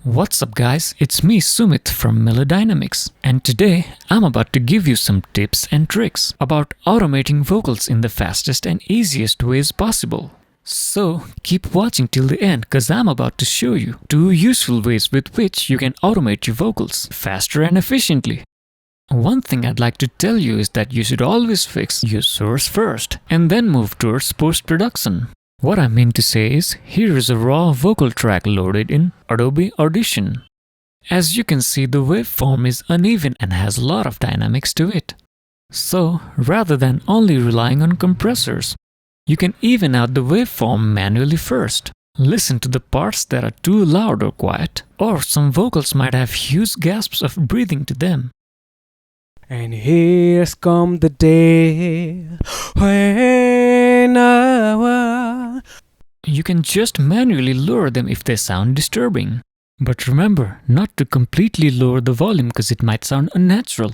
What's up guys, it's me Sumit from Melodynamics, and today I'm about to give you some tips and tricks about automating vocals in the fastest and easiest ways possible. So keep watching till the end cause I'm about to show you 2 useful ways with which you can automate your vocals faster and efficiently. One thing I'd like to tell you is that you should always fix your source first and then move towards post-production. What I mean to say is, here is a raw vocal track loaded in Adobe Audition. As you can see, the waveform is uneven and has a lot of dynamics to it. So, rather than only relying on compressors, you can even out the waveform manually first. Listen to the parts that are too loud or quiet, or some vocals might have huge gasps of breathing to them. And here's come the day when You can just manually lower them if they sound disturbing. But remember not to completely lower the volume because it might sound unnatural.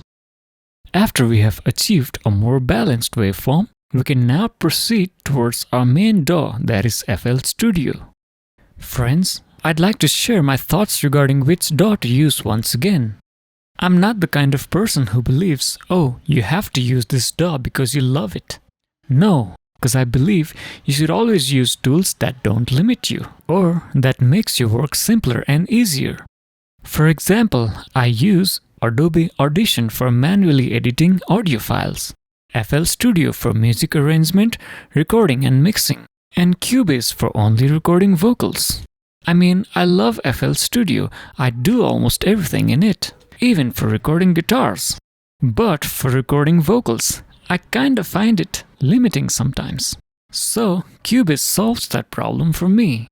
After we have achieved a more balanced waveform, we can now proceed towards our main DAW, that is FL Studio. Friends, I'd like to share my thoughts regarding which DAW to use once again. I'm not the kind of person who believes, oh, you have to use this DAW because you love it. No, because I believe you should always use tools that don't limit you, or that makes your work simpler and easier. For example, I use Adobe Audition for manually editing audio files, FL Studio for music arrangement, recording and mixing, and Cubase for only recording vocals. I mean, I love FL Studio, I do almost everything in it, even for recording guitars. But for recording vocals, I kinda find it limiting sometimes. So, Cubase solves that problem for me.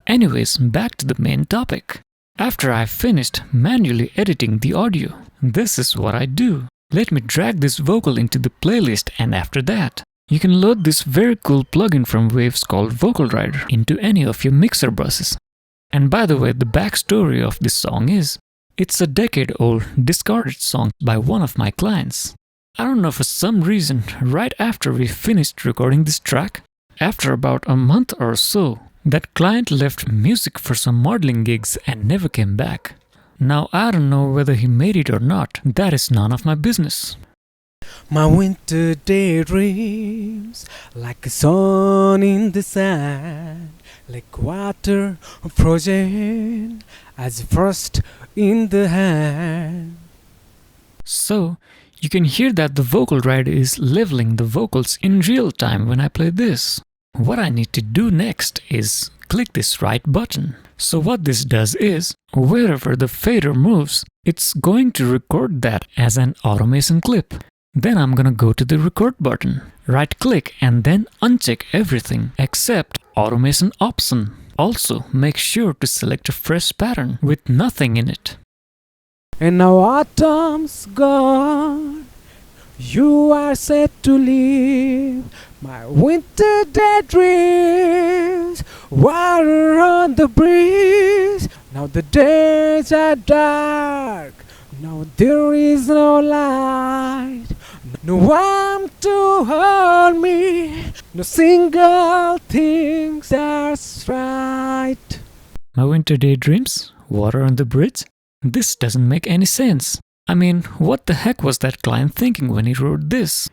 Anyways, back to the main topic. After I've finished manually editing the audio, this is what I do. Let me drag this vocal into the playlist, and after that, you can load this very cool plugin from Waves called Vocal Rider into any of your mixer buses. And by the way, the backstory of this song is, it's a decade-old discarded song by one of my clients. I don't know, for some reason, right after we finished recording this track, after about a month or so, that client left music for some modeling gigs and never came back. Now I don't know whether he made it or not, that is none of my business. my winter daydreams, like a sun in the sand, like water frozen as frost in the hand. So, you can hear that the vocal rider is leveling the vocals in real time when I play this. What I need to do next is click this right button. So what this does is, wherever the fader moves, it's going to record that as an automation clip. Then I'm gonna go to the record button, right click and then uncheck everything except automation option. Also, make sure to select a fresh pattern with nothing in it. And now autumn's gone, you are set to leave my winter daydreams, water on the breeze. Now the days are dark, now there is no light, no warmth to hold me, no single thing that's right. My winter daydreams? Water on the bridge? This doesn't make any sense. I mean, what the heck was that client thinking when he wrote this?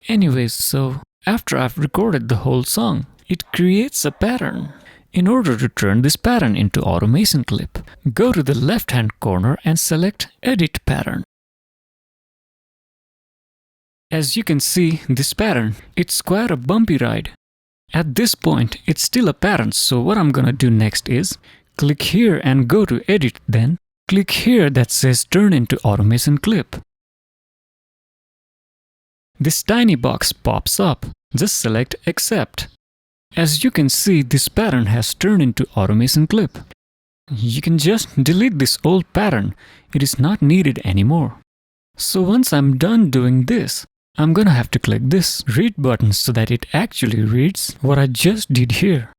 Anyways, so after I've recorded the whole song, it creates a pattern. In order to turn this pattern into automation clip, go to the left-hand corner and select Edit Pattern. As you can see, this pattern, it's quite a bumpy ride. At this point, it's still a pattern, so what I'm gonna do next is click here and go to Edit, then click here that says Turn into Automation Clip. This tiny box pops up. Just select Accept. As you can see, this pattern has turned into automation clip. You can just delete this old pattern. It is not needed anymore. So once I'm done doing this, I'm gonna have to click this read button so that it actually reads what I just did here.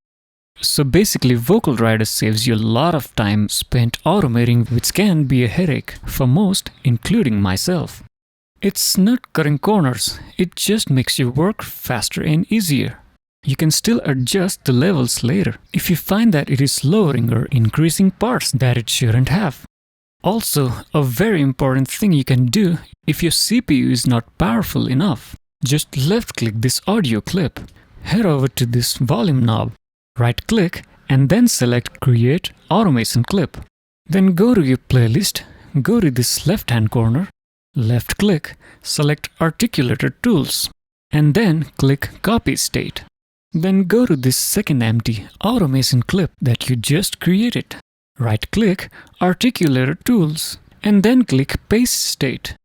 So basically, Vocal Rider saves you a lot of time spent automating, which can be a headache for most, including myself. It's not cutting corners, it just makes your work faster and easier. You can still adjust the levels later if you find that it is lowering or increasing parts that it shouldn't have. Also, a very important thing you can do if your CPU is not powerful enough. Just left-click this audio clip. Head over to this volume knob. Right-click and then select Create Automation Clip. Then go to your playlist, go to this left-hand corner, left-click, select Articulator Tools, and then click Copy State. Then go to this second empty automation clip that you just created. Right-click Articulator Tools, and then click Paste State.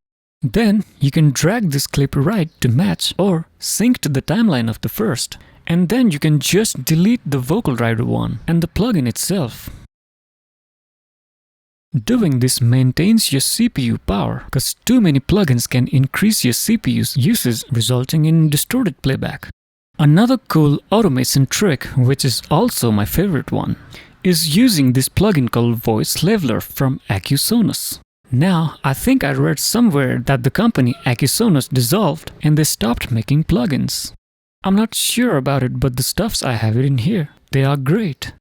Then you can drag this clip right to match or sync to the timeline of the first. And then you can just delete the vocal rider one and the plugin itself. Doing this maintains your CPU power, because too many plugins can increase your CPU's usage, resulting in distorted playback. Another cool automation trick, which is also my favorite one, is using this plugin called Voice Leveler from Accusonus. Now, I think I read somewhere that the company Accusonus dissolved and they stopped making plugins. I'm not sure about it, but the stuffs I have it in here, they are great.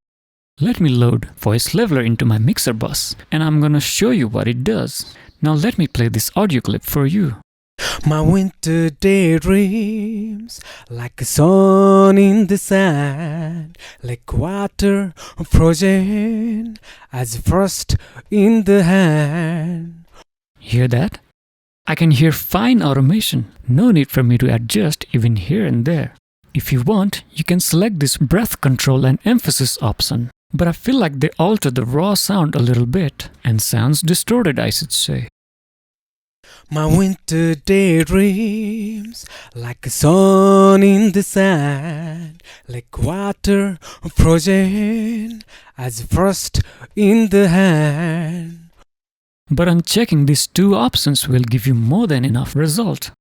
Let me load Voice Leveler into my mixer bus, and I'm gonna show you what it does. Now let me play this audio clip for you. My winter daydreams, like a sun in the sand, like water frozen as frost in the hand. Hear that? I can hear fine automation, no need for me to adjust even here and there. If you want, you can select this breath control and emphasis option, but I feel like they alter the raw sound a little bit, and sounds distorted, I should say. My winter daydreams, like a sun in the sand, like water frozen as frost in the hand. But unchecking these two options will give you more than enough result.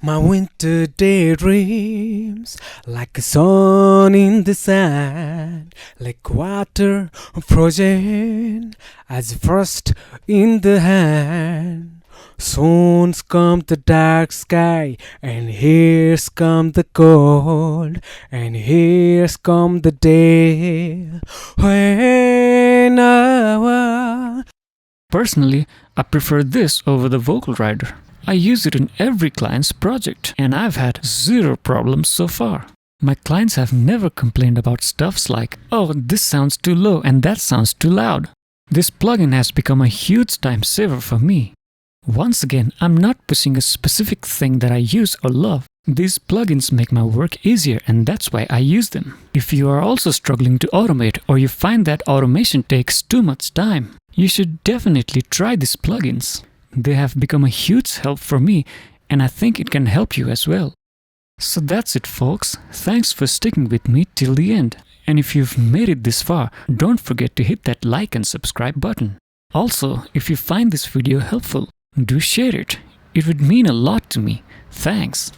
My winter daydreams, like a sun in the sand, like water frozen as frost in the hand. Soon's come the dark sky, and here's come the cold, and here's come the day when Personally, I prefer this over the vocal rider. I use it in every client's project, and I've had zero problems so far. My clients have never complained about stuffs like, oh, this sounds too low and that sounds too loud. This plugin has become a huge time saver for me. Once again, I'm not pushing a specific thing that I use or love. These plugins make my work easier, and that's why I use them. If you are also struggling to automate, or you find that automation takes too much time, you should definitely try these plugins. They have become a huge help for me, and I think it can help you as well. So that's it, folks. Thanks for sticking with me till the end. And if you've made it this far, don't forget to hit that like and subscribe button. Also, if you find this video helpful, do share it. It would mean a lot to me. Thanks.